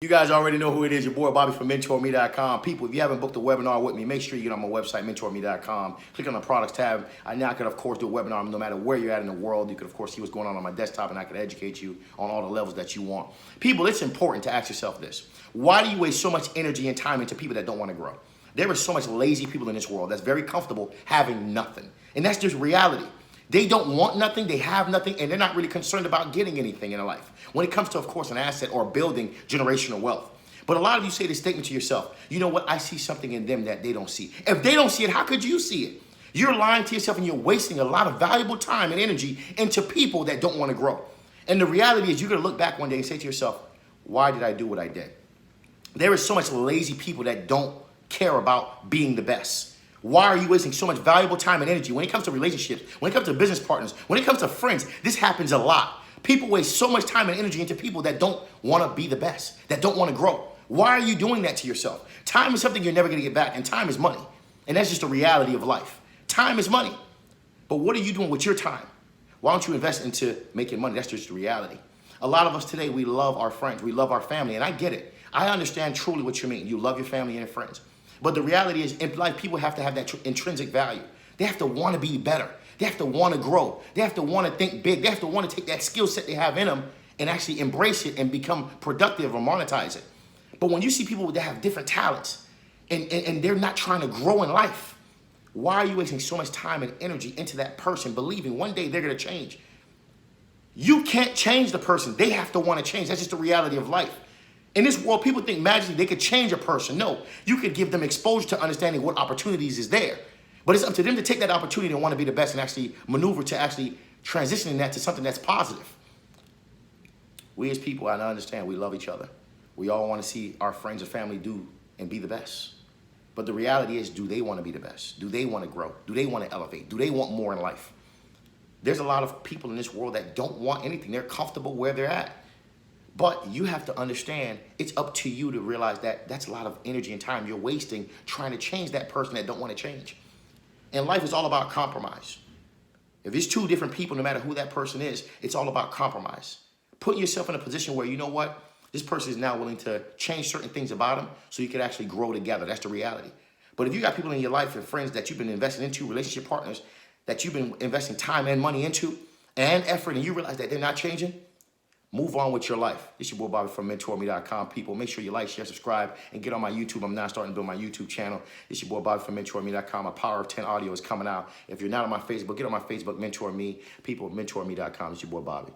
You guys already know who it is, your boy Bobby from MentorMe.com. People, if you haven't booked a webinar with me, make sure you get on my website, MentorMe.com. Click on the products tab. I now can, of course, do a webinar no matter where you're at in the world. You can, of course, see what's going on my desktop, and I can educate you on all the levels that you want. People, it's important to ask yourself this. Why do you waste so much energy and time into people that don't want to grow? There are so much lazy people in this world that's very comfortable having nothing. And that's just reality. They don't want nothing, they have nothing, and they're not really concerned about getting anything in their life. When it comes to, of course, an asset or building generational wealth. But a lot of you say this statement to yourself, you know what, I see something in them that they don't see. If they don't see it, how could you see it? You're lying to yourself and you're wasting a lot of valuable time and energy into people that don't want to grow. And the reality is you're going to look back one day and say to yourself, why did I do what I did? There is so much lazy people that don't care about being the best. Why are you wasting so much valuable time and energy when it comes to relationships, when it comes to business partners, when it comes to friends? This happens a lot. People waste so much time and energy into people that don't want to be the best, that don't want to grow. Why are you doing that to yourself? Time is something you're never going to get back, and time is money. And that's just the reality of life. Time is money. But what are you doing with your time? Why don't you invest into making money? That's just the reality. A lot of us today, we love our friends. We love our family, and I get it. I understand truly what you mean. You love your family and your friends. But the reality is, in life, people have to have that intrinsic value. They have to want to be better. They have to want to grow. They have to want to think big. They have to want to take that skill set they have in them and actually embrace it and become productive or monetize it. But when you see people that have different talents and they're not trying to grow in life, why are you wasting so much time and energy into that person, believing one day they're going to change? You can't change the person. They have to want to change. That's just the reality of life. In this world, people think magically they could change a person. No, you could give them exposure to understanding what opportunities is there. But it's up to them to take that opportunity and want to be the best and actually maneuver to actually transitioning that to something that's positive. We as people, I understand, we love each other. We all want to see our friends and family do and be the best. But the reality is, do they want to be the best? Do they want to grow? Do they want to elevate? Do they want more in life? There's a lot of people in this world that don't want anything. They're comfortable where they're at. But you have to understand, it's up to you to realize that that's a lot of energy and time you're wasting trying to change that person that don't want to change. And life is all about compromise. If it's two different people, no matter who that person is, it's all about compromise. Putting yourself in a position where, you know what, this person is now willing to change certain things about them so you can actually grow together. That's the reality. But if you got people in your life and friends that you've been investing into, relationship partners that you've been investing time and money into and effort, and you realize that they're not changing, move on with your life. This is your boy Bobby from MentorMe.com. People, make sure you like, share, subscribe, and get on my YouTube. I'm now starting to build my YouTube channel. This is your boy Bobby from MentorMe.com. My Power of 10 audio is coming out. If you're not on my Facebook, get on my Facebook, Mentor Me. People, MentorMe.com. This is your boy Bobby.